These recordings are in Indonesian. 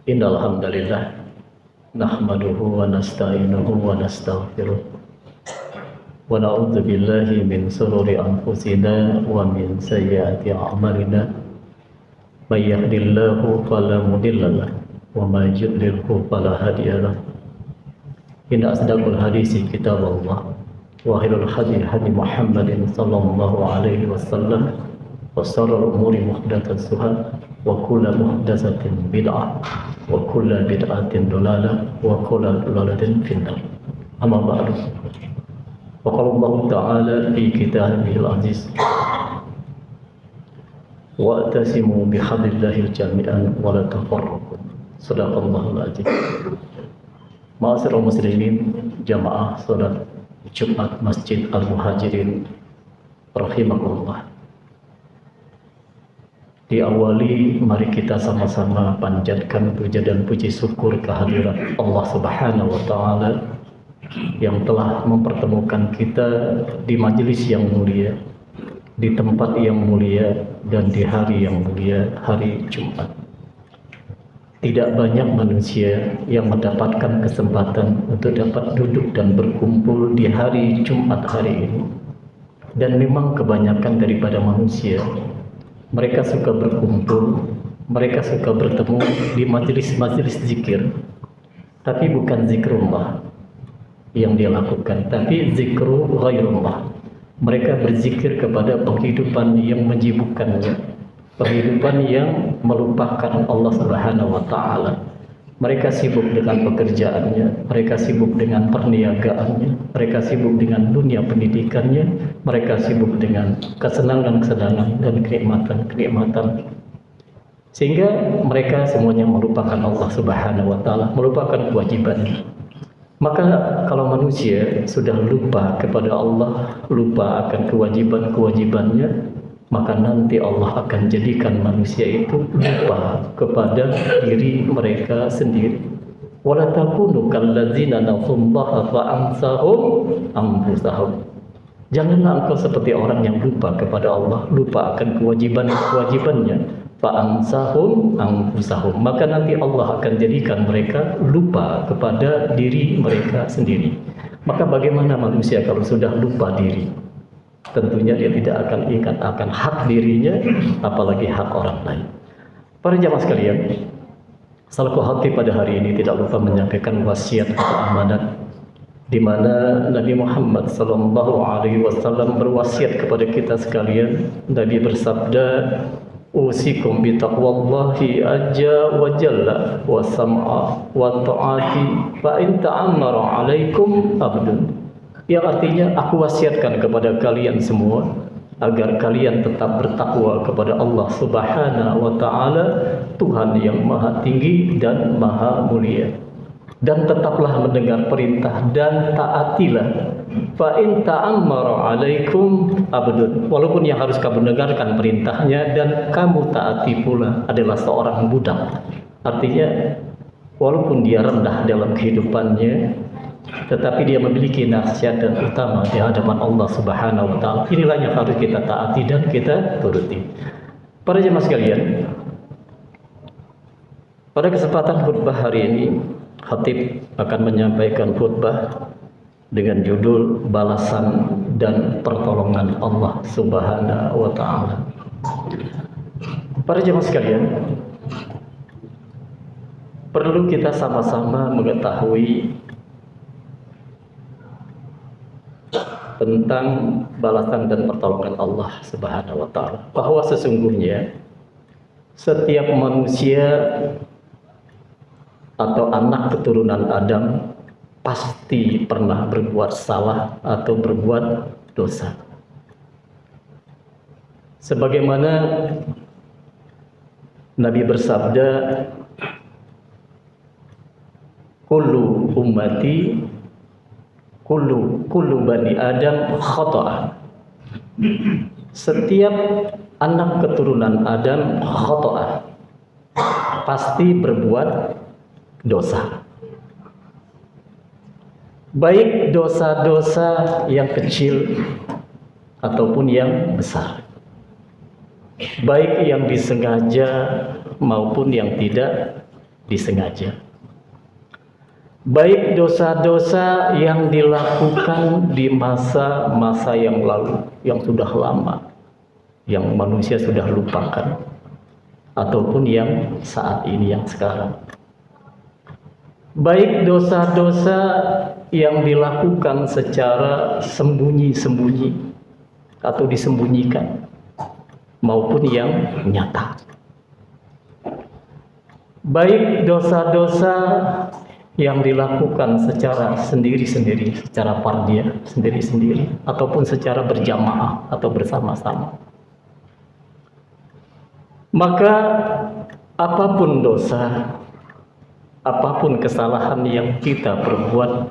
Innal hamdalillah nahmaduhu wa nasta'inuhu wa nastaghfiruh wa na'udzu billahi min shururi anfusina wa min sayyiati a'malina may yahdihillahu fala mudilla lahu wa may yudlilhu fala hadiya lahu. Inna asdaqal hadisi kitabullah wa khairul hadi hadi Muhammadin sallallahu alaihi wasallam wa sharrul umuri muhdatsatuhha wa kullu muhdatsatin bid'ah wa kullu bid'atin dhalalah wa kullu dhalalatin finnar. Amma ba'du. Wa qala Allah ta'ala fi kitabihil aziz wa'tasimu bihablillahi jami'an wa la tafarraqu. Shadaqallahul azim. Ma'asyiral muslimin, jamaah salat Jumat Masjid Al-Muhajirin rahimakumullah. Diawali, mari kita sama-sama panjatkan puja dan puji syukur kehadirat Allah Subhanahu wa Ta'ala yang telah mempertemukan kita di majelis yang mulia, di tempat yang mulia, dan di hari yang mulia, hari Jumat. Tidak banyak manusia yang mendapatkan kesempatan untuk dapat duduk dan berkumpul di hari Jumat hari ini. Dan memang kebanyakan daripada manusia, mereka suka berkumpul, mereka suka bertemu di majelis-majelis zikir. Tapi bukan zikrullah yang dia lakukan, tapi zikru ghairullah. Mereka berzikir kepada penghidupan yang menyibukkannya, penghidupan yang melupakan Allah Subhanahu wa Ta'ala. Mereka sibuk dengan pekerjaannya, mereka sibuk dengan perniagaannya, mereka sibuk dengan dunia pendidikannya, mereka sibuk dengan kesenangan-kesenangan dan kenikmatan-kenikmatan. Sehingga mereka semuanya melupakan Allah Subhanahu wa Ta'ala, melupakan kewajibannya. Maka kalau manusia sudah lupa kepada Allah, lupa akan kewajiban-kewajibannya, maka nanti Allah akan jadikan manusia itu lupa kepada diri mereka sendiri. Wala takunu kalladzina nasallaha fa ansahum anfusahum. Janganlah engkau seperti orang yang lupa kepada Allah, lupa akan kewajiban-kewajibannya. Fa ansahum anfusahum. Maka nanti Allah akan jadikan mereka lupa kepada diri mereka sendiri. Maka bagaimana manusia kalau sudah lupa diri? Tentunya dia tidak akan ingat akan hak dirinya, apalagi hak orang lain. Para jamaah sekalian, Salaku Hati pada hari ini tidak lupa menyampaikan wasiat atau amanat, di mana Nabi Muhammad SAW berwasiat kepada kita sekalian. Nabi bersabda, usikum bi taqwallahi azza wa jalla wa sam'a wa ta'ati fa in ta'ammara 'alaikum abdun. Yang artinya, aku wasiatkan kepada kalian semua agar kalian tetap bertakwa kepada Allah Subhanahu wa Ta'ala, Tuhan yang maha tinggi dan maha mulia. Dan tetaplah mendengar perintah dan taatilah. Fa in ta'ammara 'alaikum abdun. Walaupun yang harus kamu dengarkan perintahnya dan kamu taati pula adalah seorang budak. Artinya, walaupun dia rendah dalam kehidupannya, tetapi dia memiliki nasihat dan utama di hadapan Allah Subhanahu wa Ta'ala. Inilah yang harus kita taati dan kita turuti. Para jemaah sekalian, pada kesempatan khutbah hari ini, khatib akan menyampaikan khutbah dengan judul balasan dan pertolongan Allah Subhanahu wa Ta'ala. Para jemaah sekalian, perlu kita sama-sama mengetahui tentang balasan dan pertolongan Allah Subhanahu wa Ta'ala, bahwa sesungguhnya setiap manusia atau anak keturunan Adam pasti pernah berbuat salah atau berbuat dosa. Sebagaimana Nabi bersabda, kullu ummati kullu bani Adam khata'a. Setiap anak keturunan Adam khata'a, pasti berbuat dosa. Baik dosa-dosa yang kecil ataupun yang besar, baik yang disengaja maupun yang tidak disengaja. Baik dosa-dosa yang dilakukan di masa-masa yang lalu, yang sudah lama, yang manusia sudah lupakan, ataupun yang saat ini, yang sekarang. Baik dosa-dosa yang dilakukan secara sembunyi-sembunyi atau disembunyikan, maupun yang nyata. Baik dosa-dosa yang dilakukan secara sendiri-sendiri, secara fardiyah, sendiri-sendiri, ataupun secara berjamaah atau bersama-sama. Maka apapun dosa, apapun kesalahan yang kita perbuat,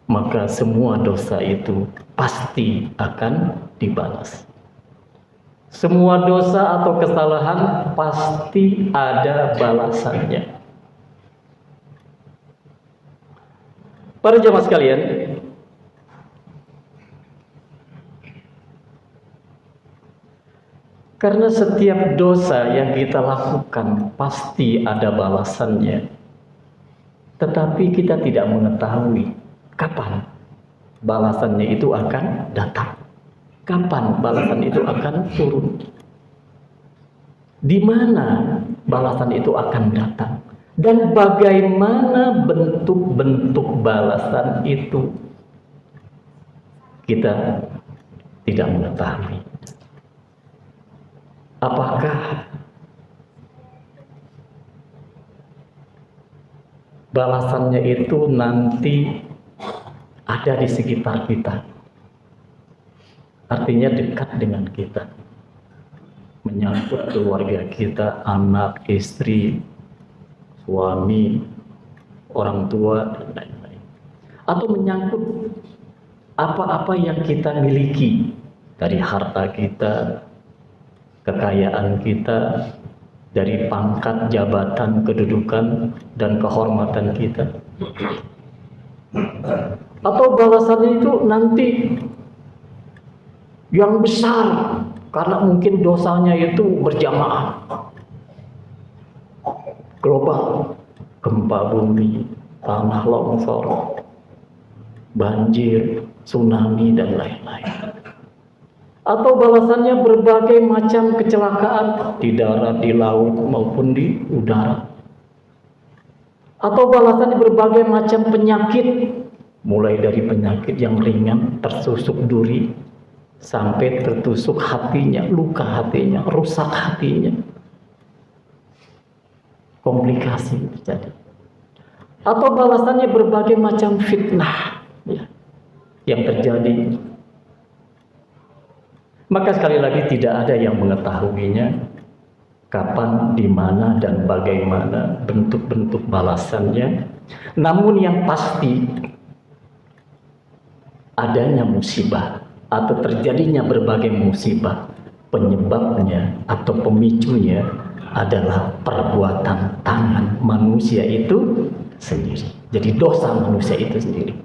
maka semua dosa itu pasti akan dibalas. Semua dosa atau kesalahan pasti ada balasannya. Para jemaah sekalian, karena setiap dosa yang kita lakukan pasti ada balasannya, tetapi kita tidak mengetahui kapan balasannya itu akan datang, kapan balasan itu akan turun, di mana balasan itu akan datang, dan bagaimana bentuk-bentuk balasan itu kita tidak mengetahui. Apakah balasannya itu nanti ada di sekitar kita, artinya dekat dengan kita, menyangkut keluarga kita, anak, istri, suami, orang tua, dan lain-lain, atau menyangkut apa-apa yang kita miliki, dari harta kita, kekayaan kita, dari pangkat, jabatan, kedudukan, dan kehormatan kita. Atau balasannya itu nanti yang besar, karena mungkin dosanya itu berjamaah, global, gempa bumi, tanah longsor, banjir, tsunami, dan lain-lain. Atau balasannya berbagai macam kecelakaan di darat, di laut, maupun di udara. Atau balasannya berbagai macam penyakit, mulai dari penyakit yang ringan, tersusuk duri, sampai tertusuk hatinya, luka hatinya, rusak hatinya, komplikasi terjadi. Atau balasannya berbagai macam fitnah yang terjadi. Maka sekali lagi tidak ada yang mengetahuinya kapan, di mana, dan bagaimana bentuk-bentuk balasannya. Namun yang pasti, adanya musibah atau terjadinya berbagai musibah, penyebabnya atau pemicunya adalah perbuatan tangan manusia itu sendiri. Jadi dosa manusia itu sendiri.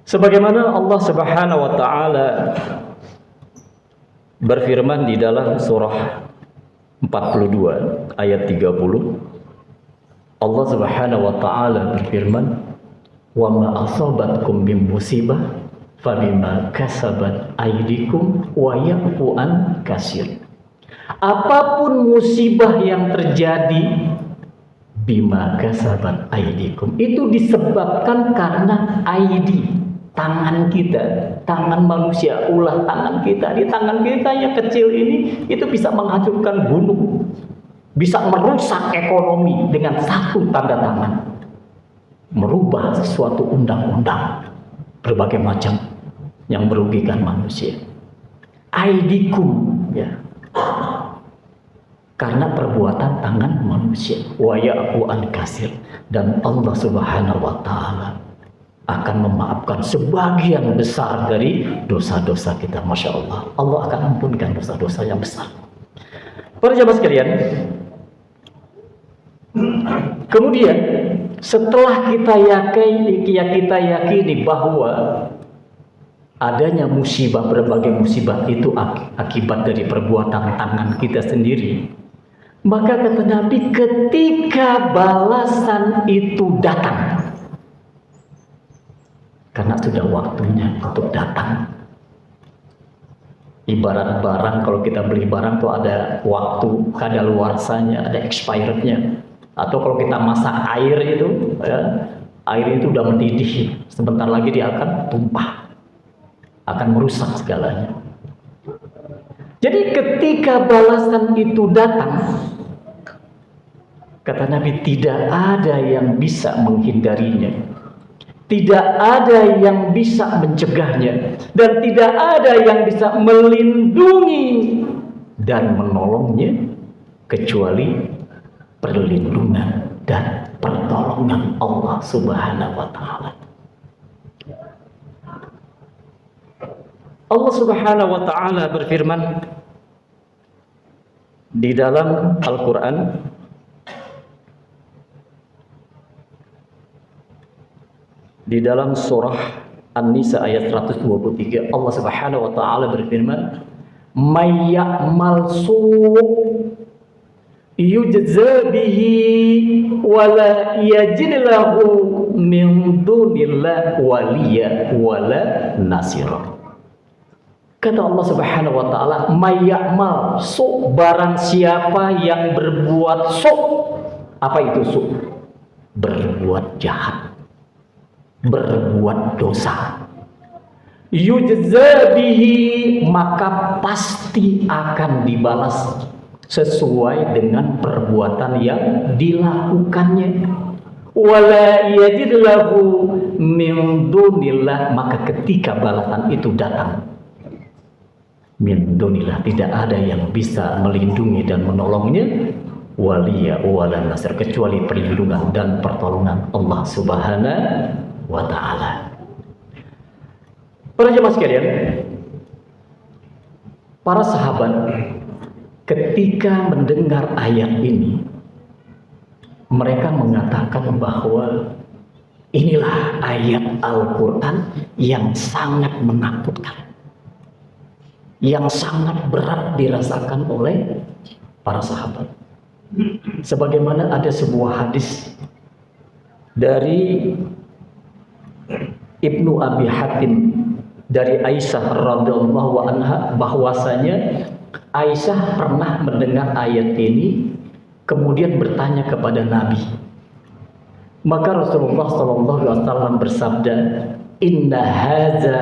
Sebagaimana Allah Subhanahu wa taala berfirman di dalam surah 42 ayat 30, Allah Subhanahu wa taala berfirman, "Wa ma asabatkum min musibah fabima kasabat aydikum wa ya'fu an katsir." Apapun musibah yang terjadi, bima kasabat aydikum, itu disebabkan karena aidi, tangan kita, tangan manusia, ulah tangan kita. Di tangan kita yang kecil ini, itu bisa menghancurkan gunung, bisa merusak ekonomi dengan satu tanda tangan, merubah sesuatu undang-undang, berbagai macam yang merugikan manusia. Aidikum, ya, karena perbuatan tangan manusia. Wa ya'fu an katsir, dan Allah Subhanahu wa taala akan memaafkan sebagian besar dari dosa-dosa kita. Masya Allah, Allah akan ampunkan dosa-dosa yang besar. Para jemaah sekalian, kemudian setelah kita yakini bahwa adanya musibah, berbagai musibah itu akibat dari perbuatan tangan kita sendiri, Maka kata Nabi, ketika balasan itu datang, karena sudah waktunya untuk datang. Ibarat barang, kalau kita beli barang tuh ada waktu kadaluarsanya, ada expirednya. Atau kalau kita masak air itu, ya, air itu udah mendidih, sebentar lagi dia akan tumpah, akan merusak segalanya. Jadi ketika balasan itu datang, kata Nabi, tidak ada yang bisa menghindarinya, tidak ada yang bisa mencegahnya, dan tidak ada yang bisa melindungi dan menolongnya kecuali perlindungan dan pertolongan Allah Subhanahu wa Ta'ala. Allah Subhanahu wa Ta'ala berfirman di dalam Al-Quran, di dalam surah An-Nisa ayat 123, Allah Subhanahu wa Ta'ala berfirman, "May ya'mal su' yujza bihi wa la yajid lahu min dunillahi waliya wala nasira." Kata Allah Subhanahu wa Ta'ala, "May ya'mal su'", barang siapa yang berbuat su'. Apa itu su'? Berbuat jahat, berbuat dosa. Yujza bihi, maka pasti akan dibalas sesuai dengan perbuatan yang dilakukannya. Wala yajid lahu min dunillah, maka ketika balasan itu datang, min dunillah, tidak ada yang bisa melindungi dan menolongnya, waliya wala nasir, kecuali perlindungan dan pertolongan Allah Subhanahu wa Ta'ala. Para jemaah sekalian, para sahabat ketika mendengar ayat ini, mereka mengatakan bahwa inilah ayat Al-Quran yang sangat menakutkan, yang sangat berat dirasakan oleh para sahabat. Sebagaimana ada sebuah hadis dari Ibnu Abi Hatim dari Aisyah radhiyallahu anha, bahwasanya Aisyah pernah mendengar ayat ini kemudian bertanya kepada Nabi. Maka Rasulullah SAW bersabda, "Inna hadza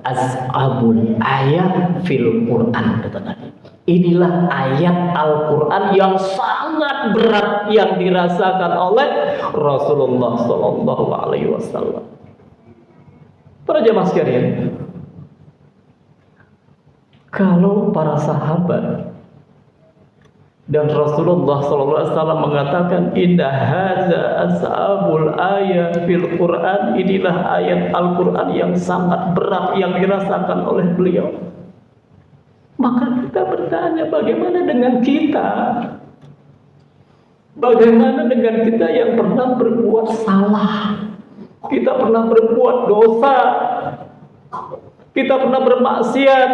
as'abul ayat fil Quran", kata Nabi. Inilah ayat Al-Quran yang sangat berat yang dirasakan oleh Rasulullah SAW. Para jemaah sekalian, kalau para sahabat dan Rasulullah SAW mengatakan inna hadza as'abul ayat fil Quran, inilah ayat Al-Quran yang sangat berat yang dirasakan oleh beliau, maka kita bertanya, bagaimana dengan kita? Bagaimana dengan kita yang pernah berbuat salah? Kita pernah berbuat dosa, kita pernah bermaksiat,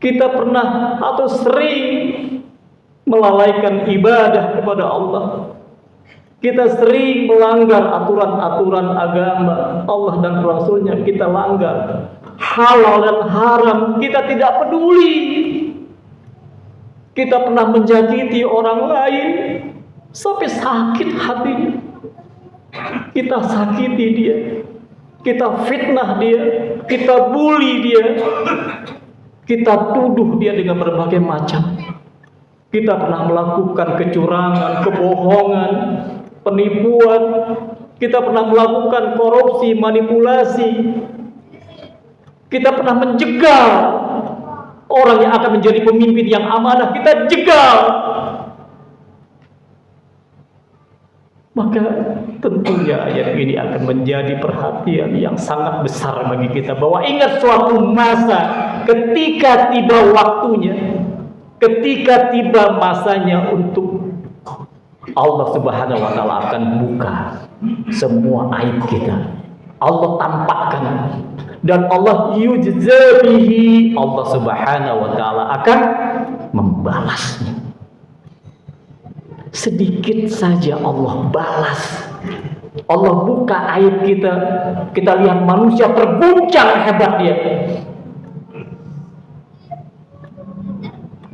kita pernah atau sering melalaikan ibadah kepada Allah, kita sering melanggar aturan-aturan agama Allah dan Rasulnya, kita langgar halal dan haram, kita tidak peduli, kita pernah menyakiti orang lain sampai sakit hatinya, kita sakiti dia, kita fitnah dia, kita bully dia, kita tuduh dia dengan berbagai macam. Kita pernah melakukan kecurangan, kebohongan, penipuan, kita pernah melakukan korupsi, manipulasi, kita pernah menjegal orang yang akan menjadi pemimpin yang amanah, kita jegal. Maka tentunya ayat ini akan menjadi perhatian yang sangat besar bagi kita, bahwa ingat suatu masa ketika tiba waktunya, ketika tiba masanya untuk Allah Subhanahu wa Ta'ala akan buka semua aib kita, Allah tampakkan, dan Allah yujza bihi, Allah Subhanahu wa Ta'ala akan membalasnya. Sedikit saja Allah balas. Allah buka aib kita, kita lihat manusia terguncang hebat dia.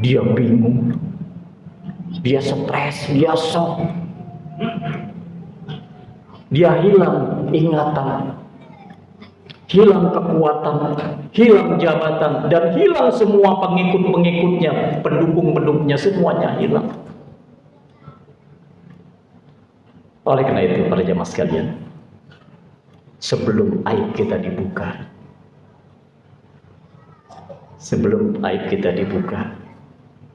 Dia bingung, dia stres, dia shock, dia hilang ingatan, hilang kekuatan, hilang jabatan, dan hilang semua pengikut-pengikutnya, pendukung-pendukungnya, semuanya hilang. Oleh karena itu, para jamaah sekalian, sebelum aib kita dibuka,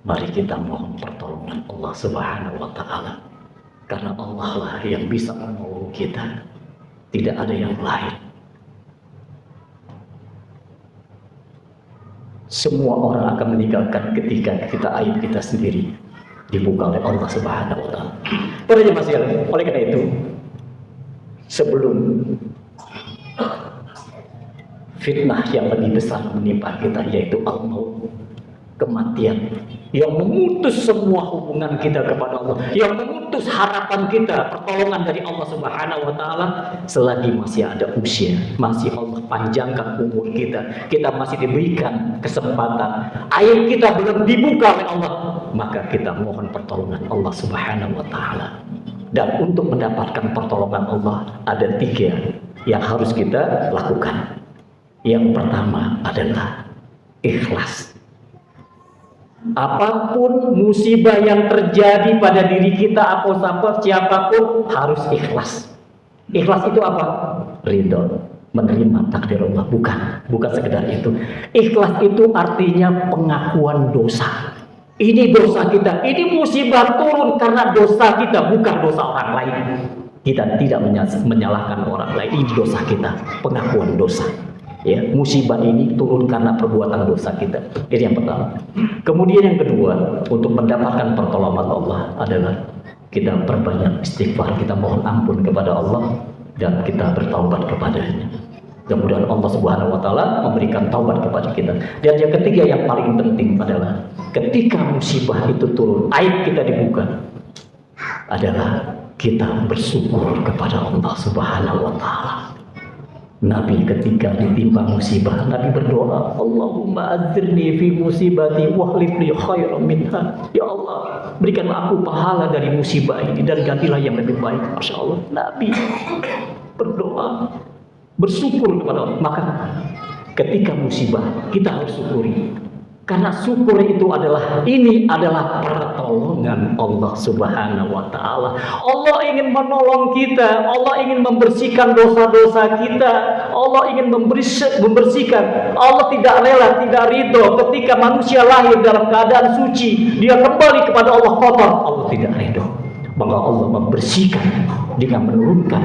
mari kita mohon pertolongan Allah Subhanahu wa Ta'ala, karena Allah lah yang bisa menolong kita, tidak ada yang lain. Semua orang akan meninggalkan ketika kita aib kita sendiri dibuka oleh Allah Subhanahu wa Ta'ala. Para jemaah sekalian, oleh karena itu, sebelum fitnah yang lebih besar menimpa kita, yaitu al-maut, kematian, yang memutus semua hubungan kita kepada Allah, yang memutus harapan kita, pertolongan dari Allah Subhanahu wa Ta'ala, selagi masih ada usia, masih Allah panjangkan umur kita, kita masih diberikan kesempatan, aib kita belum dibuka oleh Allah, maka kita mohon pertolongan Allah Subhanahu wa Ta'ala. Dan untuk mendapatkan pertolongan Allah, ada 3 yang harus kita lakukan. Yang pertama adalah ikhlas. Apapun musibah yang terjadi pada diri kita atau siapapun harus ikhlas. Ikhlas itu apa? Ridho, menerima takdir Allah. Bukan sekedar itu. Ikhlas itu artinya pengakuan dosa. Ini dosa kita, ini musibah turun karena dosa kita, bukan dosa orang lain. Kita tidak menyalahkan orang lain, ini dosa kita, pengakuan dosa. Ya, musibah ini turun karena perbuatan dosa kita. Ini yang pertama. Kemudian yang kedua, untuk mendapatkan pertolongan Allah adalah kita perbanyak istighfar, kita mohon ampun kepada Allah dan kita bertaubat kepadanya. Kemudian Allah Subhanahu wa Ta'ala memberikan taubat kepada kita. Dan yang ketiga yang paling penting adalah ketika musibah itu turun, aib kita dibuka, adalah kita bersyukur kepada Allah Subhanahu wa Ta'ala. Nabi ketika ditimpa musibah, Nabi berdoa, Allahumma adzirni fi musibati wahlif li khairan minha. Ya Allah, berikanlah aku pahala dari musibah ini dan gantilah yang lebih baik. Masya Allah, Nabi berdoa, bersyukur kepada Allah. Maka ketika musibah kita harus syukuri, karena syukur itu adalah pertolongan Allah Subhanahu wa Ta'ala. Allah ingin menolong kita, Allah ingin membersihkan dosa-dosa kita, Allah ingin membersihkan. Allah tidak rela, tidak ridho ketika manusia lahir dalam keadaan suci, dia kembali kepada Allah kotor. Allah tidak ridho. Maka Allah membersihkan dengan menurunkan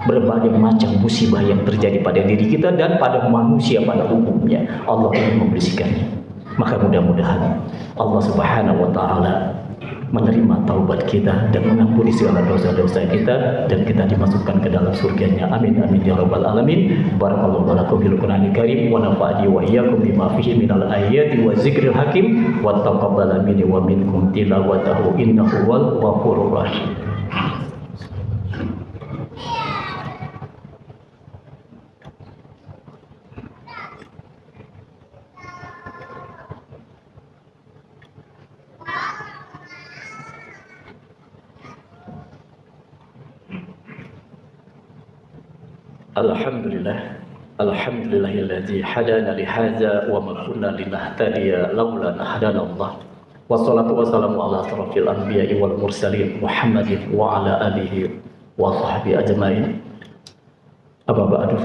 berbagai macam musibah yang terjadi pada diri kita dan pada manusia pada umumnya. Allah ingin membersihkannya. Maka mudah-mudahan Allah Subhanahu wa Ta'ala menerima taubat kita dan mengampuni segala dosa-dosa kita dan kita dimasukkan ke dalam surganya. Amin amin ya rabbal alamin. Barakallahu lakum bil Qur'anil karim wa nafa'ani wa iyyakum bima fihi minal ayati wa zikril hakim wa taqabbal minni wa minkum tilawatahu innahu wal ghafurur rahim. Alhamdulillahilladzi hadana li hadza wa ma kunna linahtadiya laula an hadana Allah. Wassalatu wassalamu ala asrofil anbiya'i wal mursalin Muhammadin wa ala alihi wa sahbihi ajma'in. Amma ba'du.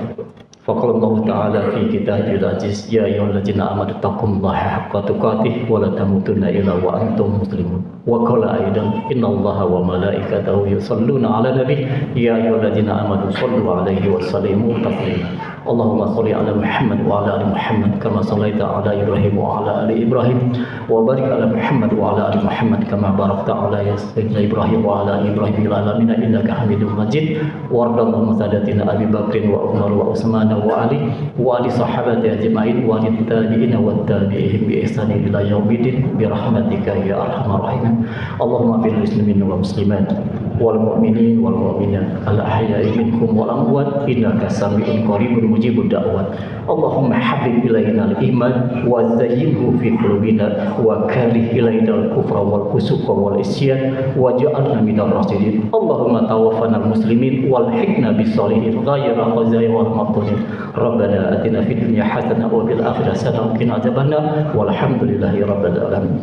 Faqala Allah Ta'ala fi kitabil aziz, ya ayyuhalladzina amanu taqullaha haqqa tuqatih wa la tamutunna illa wa antum muslimun. Wa qala aidan innallaha wa malaikatahu yusholluna 'alan nabi ya ayyuhalladzina amanu shallu 'alaihi wa sallimu taslima. Allahumma sholli ala Muhammad wa ala ali Muhammad kama shallaita ala Ibrahim wa ala ali Ibrahim wa barik ala Muhammad wa ala ali Muhammad kama barakta ala sayyidina Ibrahim wa ala ali Ibrahim fil alamin innaka Hamidum Majid. Warḍa Allahumma sadatina Abi Bakrin wa Umar wa Utsman wa Ali wa ali sahabati ajma'in wa li tabi'ina wa tabi'ihim bi ihsan ila yaumiddin bi rahmatika ya arhamar rahimin. Allahumma fil muslimin wal muslimat wal mu'minin wal mu'minat al ahya'i minhum wal amwat innaka sami'un qaribun mujibud da'wat. Allahumma habib ilaina al iman wa zayyinhu fi qulubina wa karih ilaina al kufra wal fusuq wal isyan waj'alna minal rasyidin. Allahumma tawaffana al muslimin wal hikna bis salihin ghayra khazaya wal maftunin. Rabbana atina fid dunya hasanah wa fil akhirati hasanah wa qina adzabannar walhamdulillahi rabbil alamin.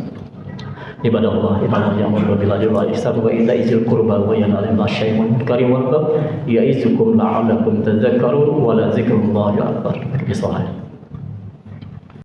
Ibadah Allah, ibadah yang berbila wa ihsan wa ita izil qurba wa yanal masyai'un karim wal bab ya'izukum la'allakum tadhakkarun wa la zikrullahi akbar. Bismillah.